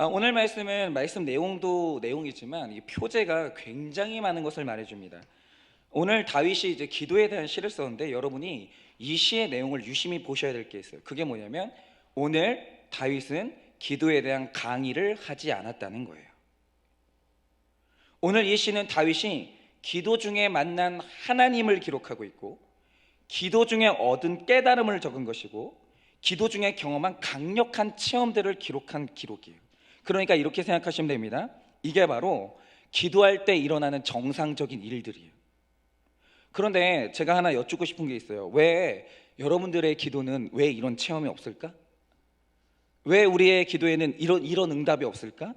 오늘 말씀은 말씀 내용도 내용이지만 이 표제가 굉장히 많은 것을 말해줍니다. 오늘 다윗이 이제 기도에 대한 시를 썼는데 여러분이 이 시의 내용을 유심히 보셔야 될 게 있어요. 그게 뭐냐면 오늘 다윗은 기도에 대한 강의를 하지 않았다는 거예요. 오늘 이 시는 다윗이 기도 중에 만난 하나님을 기록하고 있고 기도 중에 얻은 깨달음을 적은 것이고 기도 중에 경험한 강력한 체험들을 기록한 기록이에요. 그러니까 이렇게 생각하시면 됩니다. 이게 바로 기도할 때 일어나는 정상적인 일들이에요. 그런데 제가 하나 여쭙고 싶은 게 있어요. 왜 여러분들의 기도는 왜 이런 체험이 없을까? 왜 우리의 기도에는 이런 응답이 없을까?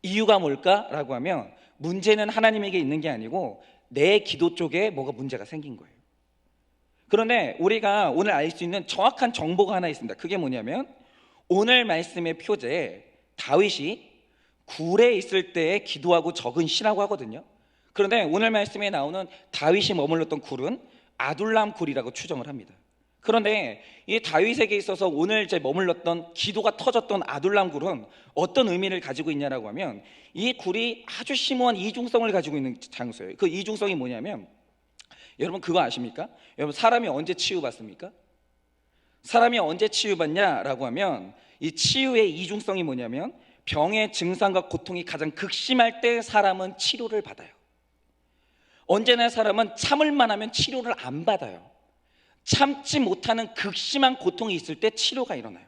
이유가 뭘까라고 하면 문제는 하나님에게 있는 게 아니고 내 기도 쪽에 뭐가 문제가 생긴 거예요. 그런데 우리가 오늘 알 수 있는 정확한 정보가 하나 있습니다. 그게 뭐냐면 오늘 말씀의 표제에 다윗이 굴에 있을 때 기도하고 적은 시라고 하거든요. 그런데 오늘 말씀에 나오는 다윗이 머물렀던 굴은 아둘람 굴이라고 추정을 합니다. 그런데 이 다윗에게 있어서 오늘 제 머물렀던 기도가 터졌던 아둘람 굴은 어떤 의미를 가지고 있냐라고 하면 이 굴이 아주 심오한 이중성을 가지고 있는 장소예요. 그 이중성이 뭐냐면 여러분 그거 아십니까? 여러분 사람이 언제 치유받습니까? 사람이 언제 치유받냐라고 하면 이 치유의 이중성이 뭐냐면 병의 증상과 고통이 가장 극심할 때 사람은 치료를 받아요. 언제나 사람은 참을만 하면 치료를 안 받아요. 참지 못하는 극심한 고통이 있을 때 치료가 일어나요.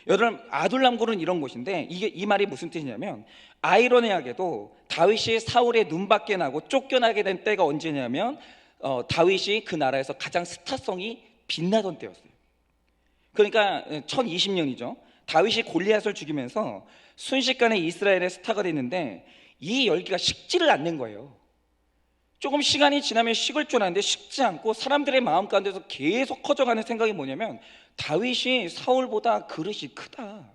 여러분 아둘람굴은 이런 곳인데 이 말이 무슨 뜻이냐면 아이러니하게도 다윗이 사울의 눈밖에 나고 쫓겨나게 된 때가 언제냐면 다윗이 그 나라에서 가장 스타성이 빛나던 때였어요. 그러니까 1020년이죠. 다윗이 골리앗을 죽이면서 순식간에 이스라엘의 스타가 됐는데 이 열기가 식지를 않는 거예요. 조금 시간이 지나면 식을 줄 알았는데 식지 않고 사람들의 마음 가운데서 계속 커져가는 생각이 뭐냐면 다윗이 사울보다 그릇이 크다.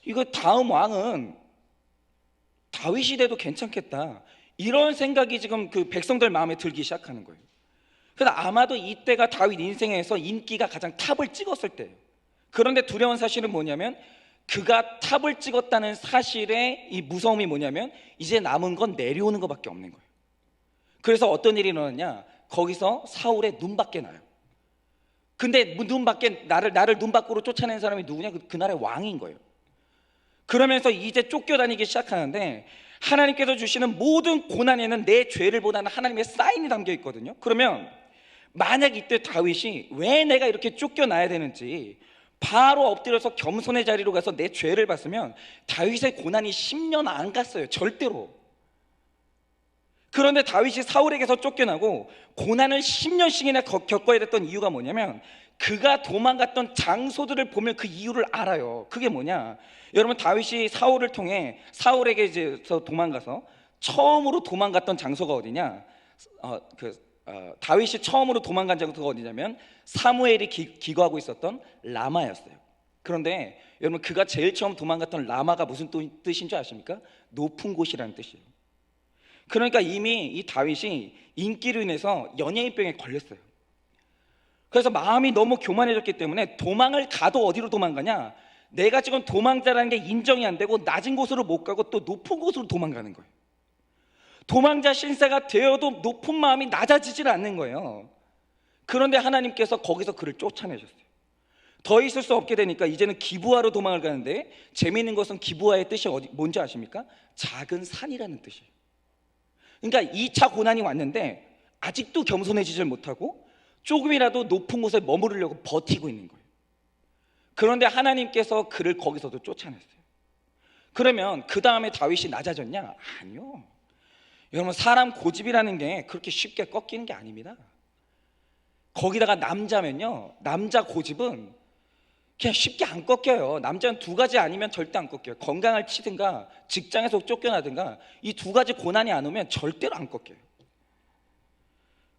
이거 다음 왕은 다윗이 돼도 괜찮겠다. 이런 생각이 지금 그 백성들 마음에 들기 시작하는 거예요. 그래서 아마도 이때가 다윗 인생에서 인기가 가장 탑을 찍었을 때예요. 그런데 두려운 사실은 뭐냐면 그가 탑을 찍었다는 사실의 이 무서움이 뭐냐면 이제 남은 건 내려오는 것밖에 없는 거예요. 그래서 어떤 일이 일어났냐? 거기서 사울의 눈밖에 나요. 근데 눈밖에 나를 눈 밖으로 쫓아낸 사람이 누구냐? 그 나라의 왕인 거예요. 그러면서 이제 쫓겨다니기 시작하는데 하나님께서 주시는 모든 고난에는 내 죄를 보다는 하나님의 사인이 담겨 있거든요. 그러면 만약 이때 다윗이 왜 내가 이렇게 쫓겨나야 되는지 바로 엎드려서 겸손의 자리로 가서 내 죄를 봤으면 다윗의 고난이 10년 안 갔어요. 절대로. 그런데 다윗이 사울에게서 쫓겨나고 고난을 10년씩이나 겪어야 됐던 이유가 뭐냐면 그가 도망갔던 장소들을 보면 그 이유를 알아요. 그게 뭐냐? 여러분 다윗이 사울을 통해 사울에게서 도망가서 처음으로 도망갔던 장소가 어디냐? 다윗이 처음으로 도망간 장소가 어디냐면 사무엘이 기거하고 있었던 라마였어요. 그런데 여러분 그가 제일 처음 도망갔던 라마가 무슨 뜻인 줄 아십니까? 높은 곳이라는 뜻이에요. 그러니까 이미 이 다윗이 인기로 인해서 연예인병에 걸렸어요. 그래서 마음이 너무 교만해졌기 때문에 도망을 가도 어디로 도망가냐? 내가 지금 도망자라는 게 인정이 안 되고 낮은 곳으로 못 가고 또 높은 곳으로 도망가는 거예요. 도망자 신세가 되어도 높은 마음이 낮아지질 않는 거예요. 그런데 하나님께서 거기서 그를 쫓아내셨어요. 더 있을 수 없게 되니까 이제는 기브아로 도망을 가는데 재미있는 것은 기브아의 뜻이 뭔지 아십니까? 작은 산이라는 뜻이에요. 그러니까 2차 고난이 왔는데 아직도 겸손해지질 못하고 조금이라도 높은 곳에 머무르려고 버티고 있는 거예요. 그런데 하나님께서 그를 거기서도 쫓아냈어요. 그러면 그 다음에 다윗이 낮아졌냐? 아니요. 여러분 사람 고집이라는 게 그렇게 쉽게 꺾이는 게 아닙니다. 거기다가 남자면요, 남자 고집은 그냥 쉽게 안 꺾여요. 남자는 두 가지 아니면 절대 안 꺾여요. 건강을 치든가 직장에서 쫓겨나든가 이 두 가지 고난이 안 오면 절대로 안 꺾여요.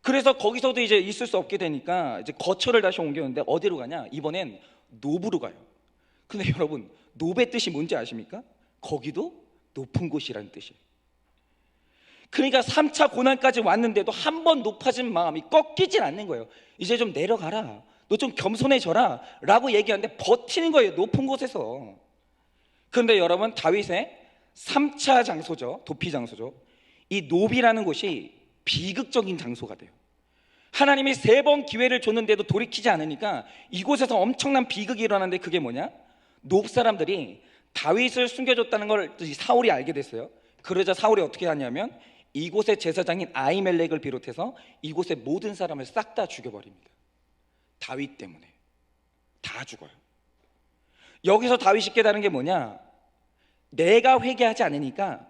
그래서 거기서도 이제 있을 수 없게 되니까 이제 거처를 다시 옮겼는데 어디로 가냐? 이번엔 노브로 가요. 근데 여러분 노브의 뜻이 뭔지 아십니까? 거기도 높은 곳이라는 뜻이에요. 그러니까 3차 고난까지 왔는데도 한 번 높아진 마음이 꺾이질 않는 거예요. 이제 좀 내려가라. 너 좀 겸손해져라 라고 얘기하는데 버티는 거예요, 높은 곳에서. 그런데 여러분, 다윗의 3차 장소죠, 도피 장소죠. 이 노비라는 곳이 비극적인 장소가 돼요. 하나님이 3번 기회를 줬는데도 돌이키지 않으니까 이곳에서 엄청난 비극이 일어나는데, 그게 뭐냐? 노브 사람들이 다윗을 숨겨줬다는 걸 사울이 알게 됐어요. 그러자 사울이 어떻게 하냐면 이곳의 제사장인 아히멜렉을 비롯해서 이곳의 모든 사람을 싹 다 죽여버립니다. 다윗 때문에 다 죽어요. 여기서 다윗이 깨달은 게 뭐냐? 내가 회개하지 않으니까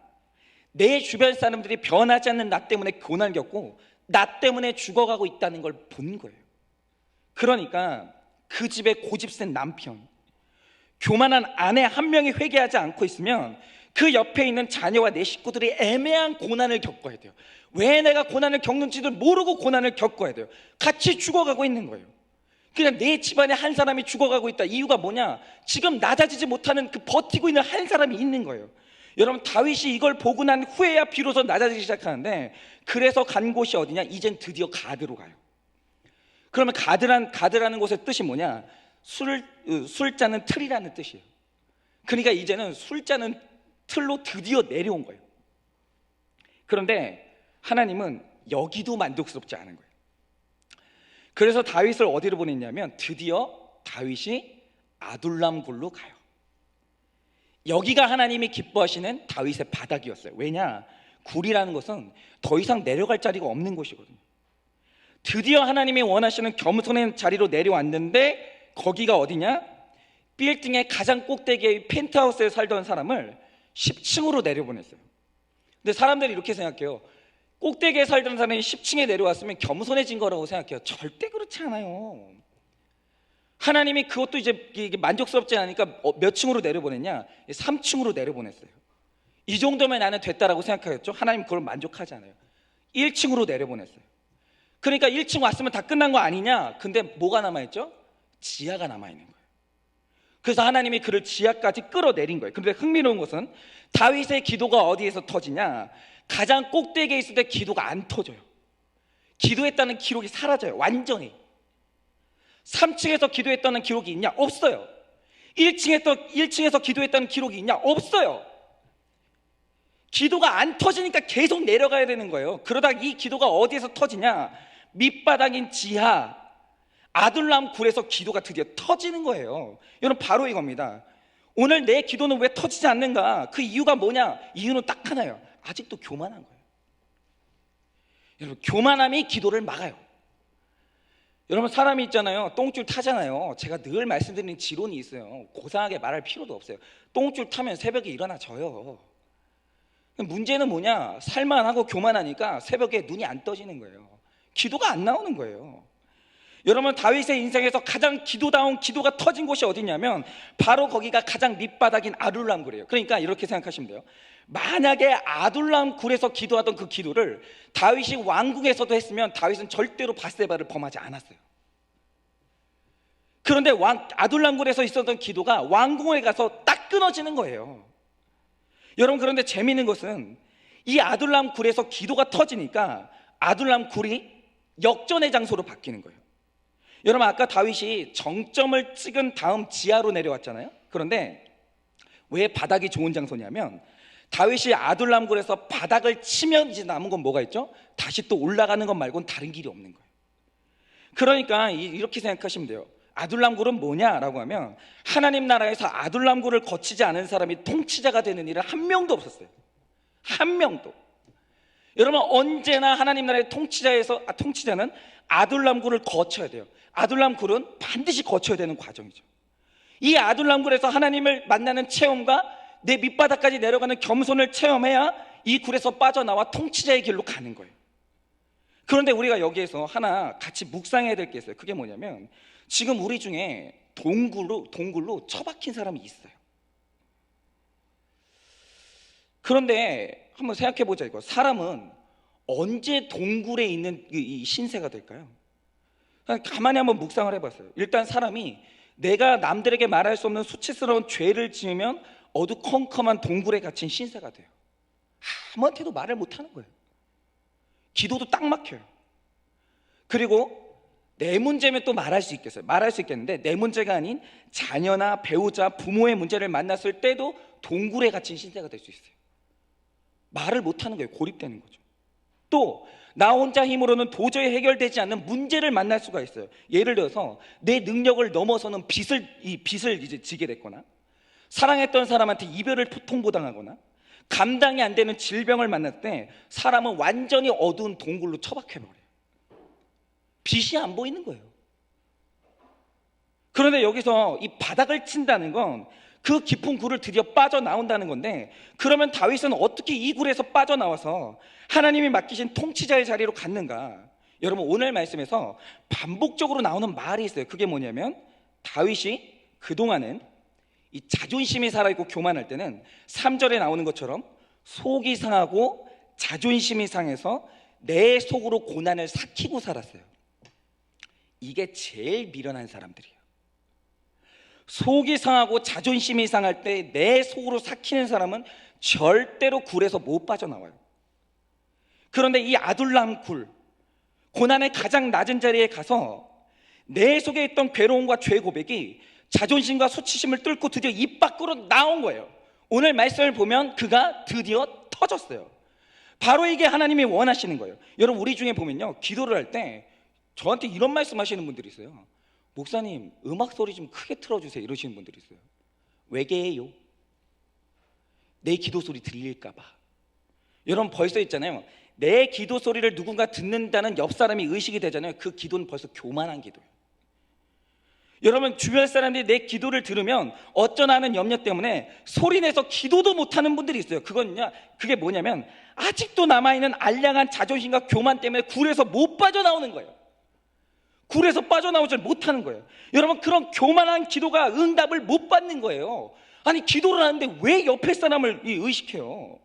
내 주변 사람들이 변하지 않는 나 때문에 고난을 겪고 나 때문에 죽어가고 있다는 걸 본 거예요. 그러니까 그 집에 고집센 남편, 교만한 아내 한 명이 회개하지 않고 있으면 그 옆에 있는 자녀와 내 식구들이 애매한 고난을 겪어야 돼요. 왜 내가 고난을 겪는지도 모르고 고난을 겪어야 돼요. 같이 죽어가고 있는 거예요. 그냥 내 집안에 한 사람이 죽어가고 있다. 이유가 뭐냐? 지금 낮아지지 못하는 그 버티고 있는 한 사람이 있는 거예요. 여러분, 다윗이 이걸 보고 난 후에야 비로소 낮아지기 시작하는데, 그래서 간 곳이 어디냐? 이젠 드디어 가드로 가요. 그러면 가드라는 곳의 뜻이 뭐냐? 술자는 틀이라는 뜻이에요. 그러니까 이제는 술자는 틀로 드디어 내려온 거예요. 그런데 하나님은 여기도 만족스럽지 않은 거예요. 그래서 다윗을 어디로 보냈냐면 드디어 다윗이 아둘람 굴로 가요. 여기가 하나님이 기뻐하시는 다윗의 바닥이었어요. 왜냐? 굴이라는 것은 더 이상 내려갈 자리가 없는 곳이거든요. 드디어 하나님이 원하시는 겸손한 자리로 내려왔는데, 거기가 어디냐? 빌딩의 가장 꼭대기의 펜트하우스에 살던 사람을 10층으로 내려보냈어요. 근데 사람들이 이렇게 생각해요. 꼭대기에 살던 사람이 10층에 내려왔으면 겸손해진 거라고 생각해요. 절대 그렇지 않아요. 하나님이 그것도 이게 만족스럽지 않으니까 몇 층으로 내려보냈냐? 3층으로 내려보냈어요. 이 정도면 나는 됐다라고 생각하겠죠? 하나님 그걸 만족하지 않아요. 1층으로 내려보냈어요. 그러니까 1층 왔으면 다 끝난 거 아니냐? 근데 뭐가 남아있죠? 지하가 남아있는 거예요. 그래서 하나님이 그를 지하까지 끌어내린 거예요. 그런데 흥미로운 것은 다윗의 기도가 어디에서 터지냐? 가장 꼭대기에 있을 때 기도가 안 터져요. 기도했다는 기록이 사라져요, 완전히. 3층에서 기도했다는 기록이 있냐? 없어요. 1층에서 기도했다는 기록이 있냐? 없어요. 기도가 안 터지니까 계속 내려가야 되는 거예요. 그러다 이 기도가 어디에서 터지냐? 밑바닥인 지하 아둘람 굴에서 기도가 드디어 터지는 거예요. 여러분, 바로 이겁니다. 오늘 내 기도는 왜 터지지 않는가? 그 이유가 뭐냐? 이유는 딱 하나예요. 아직도 교만한 거예요. 여러분, 교만함이 기도를 막아요. 여러분, 사람이 있잖아요, 똥줄 타잖아요. 제가 늘 말씀드리는 지론이 있어요. 고상하게 말할 필요도 없어요. 똥줄 타면 새벽에 일어나 져요. 문제는 뭐냐? 살만하고 교만하니까 새벽에 눈이 안 떠지는 거예요. 기도가 안 나오는 거예요. 여러분, 다윗의 인생에서 가장 기도다운 기도가 터진 곳이 어디냐면 바로 거기가 가장 밑바닥인 아둘람 굴이에요. 그러니까 이렇게 생각하시면 돼요. 만약에 아둘람 굴에서 기도하던 그 기도를 다윗이 왕궁에서도 했으면 다윗은 절대로 밧세바를 범하지 않았어요. 그런데 아둘람 굴에서 있었던 기도가 왕궁에 가서 딱 끊어지는 거예요. 여러분, 그런데 재미있는 것은 이 아둘람 굴에서 기도가 터지니까 아둘람 굴이 역전의 장소로 바뀌는 거예요. 여러분, 아까 다윗이 정점을 찍은 다음 지하로 내려왔잖아요. 그런데 왜 바닥이 좋은 장소냐면 다윗이 아둘람 굴에서 바닥을 치면 이제 남은 건 뭐가 있죠? 다시 또 올라가는 것 말고는 다른 길이 없는 거예요. 그러니까 이렇게 생각하시면 돼요. 아둘람 굴은 뭐냐라고 하면 하나님 나라에서 아둘람 굴을 거치지 않은 사람이 통치자가 되는 일은 한 명도 없었어요. 한 명도. 여러분, 언제나 하나님 나라의 통치자는 아둘람 굴을 거쳐야 돼요. 아둘람 굴은 반드시 거쳐야 되는 과정이죠. 이 아둘람 굴에서 하나님을 만나는 체험과 내 밑바닥까지 내려가는 겸손을 체험해야 이 굴에서 빠져나와 통치자의 길로 가는 거예요. 그런데 우리가 여기에서 하나 같이 묵상해야 될 게 있어요. 그게 뭐냐면 지금 우리 중에 동굴로 처박힌 사람이 있어요. 그런데 한번 생각해 보자. 이거 사람은 언제 동굴에 있는 이 신세가 될까요? 가만히 한번 묵상을 해봤어요. 일단 사람이 내가 남들에게 말할 수 없는 수치스러운 죄를 지으면 어두컴컴한 동굴에 갇힌 신세가 돼요. 아무한테도 말을 못하는 거예요. 기도도 딱 막혀요. 그리고 내 문제면 또 말할 수 있겠어요. 말할 수 있겠는데 내 문제가 아닌 자녀나 배우자, 부모의 문제를 만났을 때도 동굴에 갇힌 신세가 될 수 있어요. 말을 못하는 거예요. 고립되는 거죠. 또 나 혼자 힘으로는 도저히 해결되지 않는 문제를 만날 수가 있어요. 예를 들어서 내 능력을 넘어서는 빚을 이제 지게 됐거나, 사랑했던 사람한테 이별을 통보당하거나, 감당이 안 되는 질병을 만날 때 사람은 완전히 어두운 동굴로 처박혀버려요. 빛이 안 보이는 거예요. 그런데 여기서 이 바닥을 친다는 건 그 깊은 굴을 드디어 빠져나온다는 건데, 그러면 다윗은 어떻게 이 굴에서 빠져나와서 하나님이 맡기신 통치자의 자리로 갔는가? 여러분, 오늘 말씀에서 반복적으로 나오는 말이 있어요. 그게 뭐냐면, 다윗이 그동안은 이 자존심이 살아있고 교만할 때는 3절에 나오는 것처럼 속이 상하고 자존심이 상해서 내 속으로 고난을 삭히고 살았어요. 이게 제일 미련한 사람들이에요. 속이 상하고 자존심이 상할 때 내 속으로 삭히는 사람은 절대로 굴에서 못 빠져나와요. 그런데 이 아둘람 굴, 고난의 가장 낮은 자리에 가서 내 속에 있던 괴로움과 죄 고백이 자존심과 수치심을 뚫고 드디어 입 밖으로 나온 거예요. 오늘 말씀을 보면 그가 드디어 터졌어요. 바로 이게 하나님이 원하시는 거예요. 여러분, 우리 중에 보면요, 기도를 할 때 저한테 이런 말씀 하시는 분들이 있어요. 목사님, 음악 소리 좀 크게 틀어주세요, 이러시는 분들이 있어요. 왜게요? 내 기도 소리 들릴까 봐. 여러분, 벌써 있잖아요, 내 기도 소리를 누군가 듣는다는 옆 사람이 의식이 되잖아요. 그 기도는 벌써 교만한 기도예요. 여러분, 주변 사람들이 내 기도를 들으면 어쩌나는 염려 때문에 소리내서 기도도 못하는 분들이 있어요. 그게 뭐냐면 아직도 남아있는 알량한 자존심과 교만 때문에 굴에서 못 빠져나오는 거예요. 굴에서 빠져나오질 못하는 거예요. 여러분, 그런 교만한 기도가 응답을 못 받는 거예요. 아니, 기도를 하는데 왜 옆에 사람을 의식해요?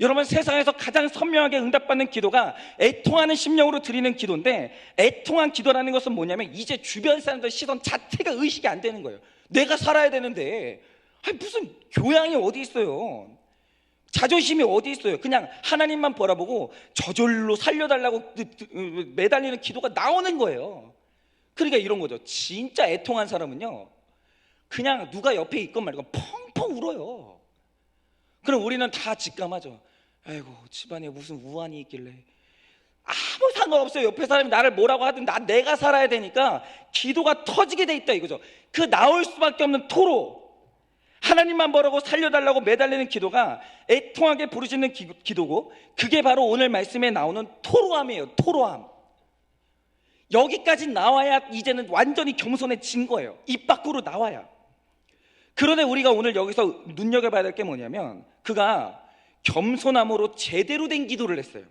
여러분, 세상에서 가장 선명하게 응답받는 기도가 애통하는 심령으로 드리는 기도인데, 애통한 기도라는 것은 뭐냐면 이제 주변 사람들 시선 자체가 의식이 안 되는 거예요. 내가 살아야 되는데 무슨 교양이 어디 있어요? 자존심이 어디 있어요? 그냥 하나님만 바라보고 저절로 살려달라고 매달리는 기도가 나오는 거예요. 그러니까 이런 거죠. 진짜 애통한 사람은요, 그냥 누가 옆에 있건 말건 펑펑 울어요. 그럼 우리는 다 직감하죠. 아이고, 집안에 무슨 우환이 있길래. 아무 상관없어요. 옆에 사람이 나를 뭐라고 하든 내가 살아야 되니까 기도가 터지게 돼 있다 이거죠. 그 나올 수밖에 없는 토로, 하나님만 보라고 살려달라고 매달리는 기도가 애통하게 부르짖는 기도고, 그게 바로 오늘 말씀에 나오는 토로함이에요. 토로함. 여기까지 나와야 이제는 완전히 겸손해진 거예요. 입 밖으로 나와야. 그런데 우리가 오늘 여기서 눈여겨봐야 될 게 뭐냐면, 그가 겸손함으로 제대로 된 기도를 했어요.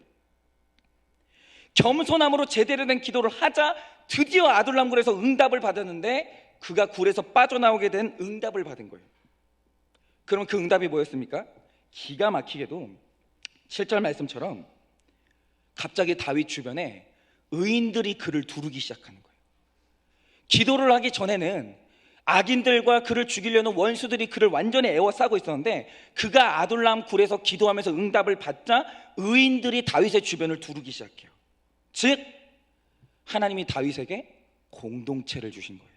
겸손함으로 제대로 된 기도를 하자 드디어 아둘람 굴에서 응답을 받았는데, 그가 굴에서 빠져나오게 된 응답을 받은 거예요. 그럼 그 응답이 뭐였습니까? 기가 막히게도 7절 말씀처럼 갑자기 다윗 주변에 의인들이 그를 두르기 시작하는 거예요. 기도를 하기 전에는 악인들과 그를 죽이려는 원수들이 그를 완전히 에워싸고 있었는데, 그가 아둘람 굴에서 기도하면서 응답을 받자 의인들이 다윗의 주변을 두르기 시작해요. 즉, 하나님이 다윗에게 공동체를 주신 거예요.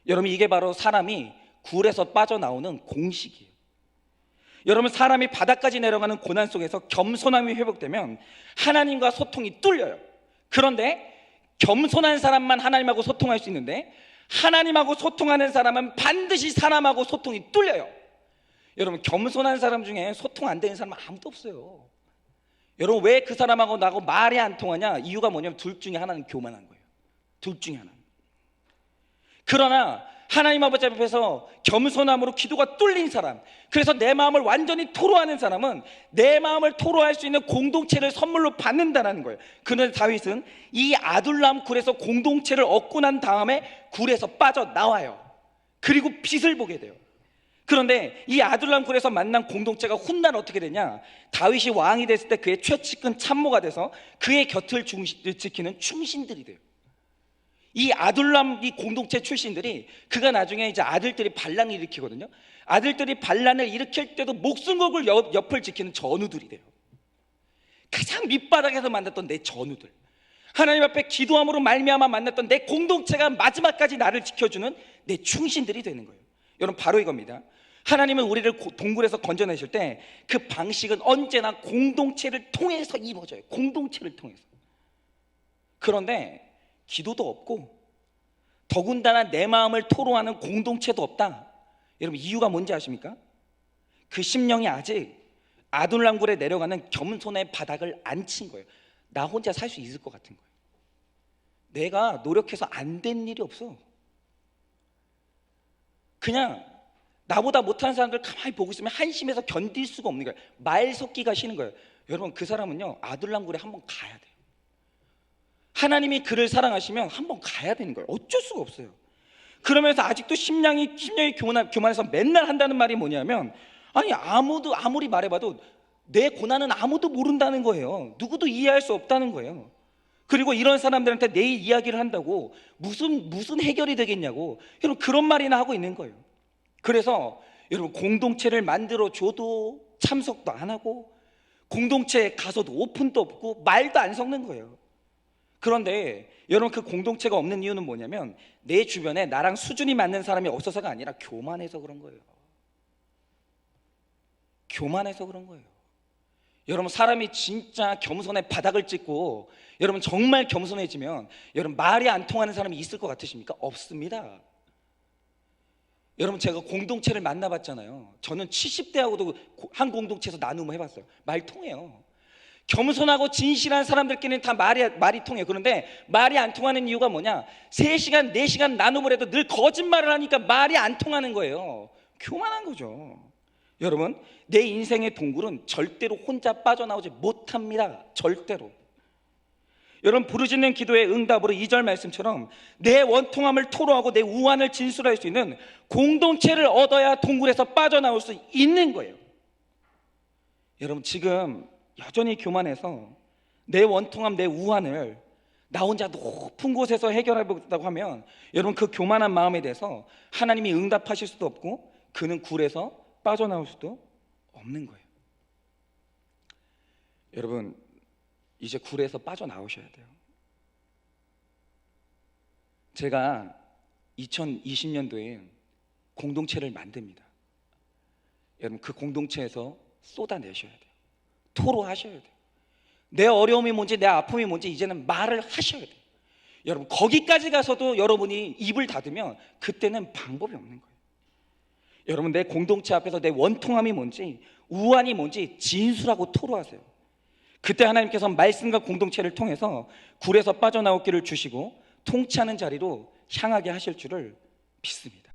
여러분, 이게 바로 사람이 굴에서 빠져나오는 공식이에요. 여러분, 사람이 바닥까지 내려가는 고난 속에서 겸손함이 회복되면 하나님과 소통이 뚫려요. 그런데 겸손한 사람만 하나님하고 소통할 수 있는데, 하나님하고 소통하는 사람은 반드시 사람하고 소통이 뚫려요. 여러분, 겸손한 사람 중에 소통 안 되는 사람은 아무도 없어요. 여러분, 왜 그 사람하고 나하고 말이 안 통하냐? 이유가 뭐냐면 둘 중에 하나는 교만한 거예요. 둘 중에 하나는. 그러나 하나님 아버지 앞에서 겸손함으로 기도가 뚫린 사람, 그래서 내 마음을 완전히 토로하는 사람은 내 마음을 토로할 수 있는 공동체를 선물로 받는다는 거예요. 그런데 다윗은 이 아둘람 굴에서 공동체를 얻고 난 다음에 굴에서 빠져나와요. 그리고 빛을 보게 돼요. 그런데 이 아둘람 굴에서 만난 공동체가 훗날 어떻게 되냐? 다윗이 왕이 됐을 때 그의 최측근 참모가 돼서 그의 곁을 지키는 충신들이 돼요. 이 아둘람 이 공동체 출신들이, 그가 나중에 이제 아들들이 반란을 일으키거든요. 아들들이 반란을 일으킬 때도 목숨 걸고 옆을 지키는 전우들이 돼요. 가장 밑바닥에서 만났던 내 전우들. 하나님 앞에 기도함으로 말미암아 만났던 내 공동체가 마지막까지 나를 지켜주는 내 충신들이 되는 거예요. 여러분, 바로 이겁니다. 하나님은 우리를 동굴에서 건져내실 때 그 방식은 언제나 공동체를 통해서 이루어져요. 공동체를 통해서. 그런데 기도도 없고 더군다나 내 마음을 토로하는 공동체도 없다. 여러분, 이유가 뭔지 아십니까? 그 심령이 아직 아둘람굴에 내려가는 겸손의 바닥을 안 친 거예요. 나 혼자 살 수 있을 것 같은 거예요. 내가 노력해서 안 된 일이 없어. 그냥 나보다 못하는 사람들 가만히 보고 있으면 한심해서 견딜 수가 없는 거예요. 말 섞기가 싫은 거예요. 여러분, 그 사람은요, 아둘람굴에 한번 가야 돼요. 하나님이 그를 사랑하시면 한번 가야 되는 거예요. 어쩔 수가 없어요. 그러면서 아직도 심령이 교만해서 맨날 한다는 말이 뭐냐면, 아니, 아무리 말해봐도 내 고난은 아무도 모른다는 거예요. 누구도 이해할 수 없다는 거예요. 그리고 이런 사람들한테 내 이야기를 한다고 무슨 해결이 되겠냐고, 여러분, 그런 말이나 하고 있는 거예요. 그래서 여러분, 공동체를 만들어 줘도 참석도 안 하고, 공동체에 가서도 오픈도 없고, 말도 안 섞는 거예요. 그런데 여러분, 그 공동체가 없는 이유는 뭐냐면 내 주변에 나랑 수준이 맞는 사람이 없어서가 아니라 교만해서 그런 거예요. 교만해서 그런 거예요. 여러분, 사람이 진짜 겸손의 바닥을 찍고 여러분 정말 겸손해지면 여러분 말이 안 통하는 사람이 있을 것 같으십니까? 없습니다. 여러분, 제가 공동체를 만나봤잖아요. 저는 70대하고도 한 공동체에서 나눔을 해봤어요. 말 통해요. 겸손하고 진실한 사람들끼리는 다 말이 통해요. 그런데 말이 안 통하는 이유가 뭐냐? 3시간, 4시간 나눔을 해도 늘 거짓말을 하니까 말이 안 통하는 거예요. 교만한 거죠. 여러분, 내 인생의 동굴은 절대로 혼자 빠져나오지 못합니다. 절대로. 여러분, 부르짖는 기도의 응답으로 2절 말씀처럼 내 원통함을 토로하고 내 우환을 진술할 수 있는 공동체를 얻어야 동굴에서 빠져나올 수 있는 거예요. 여러분, 지금 여전히 교만해서 내 원통함, 내 우환을 나 혼자 높은 곳에서 해결해보겠다고 하면 여러분, 그 교만한 마음에 대해서 하나님이 응답하실 수도 없고 그는 굴에서 빠져나올 수도 없는 거예요. 여러분, 이제 굴에서 빠져나오셔야 돼요. 제가 2020년도에 공동체를 만듭니다. 여러분, 그 공동체에서 쏟아내셔야 돼요. 토로하셔야 돼요. 내 어려움이 뭔지, 내 아픔이 뭔지 이제는 말을 하셔야 돼요. 여러분, 거기까지 가서도 여러분이 입을 닫으면 그때는 방법이 없는 거예요. 여러분, 내 공동체 앞에서 내 원통함이 뭔지, 우환이 뭔지 진술하고 토로하세요. 그때 하나님께서 말씀과 공동체를 통해서 굴에서 빠져나올 길을 주시고 통치하는 자리로 향하게 하실 줄을 믿습니다.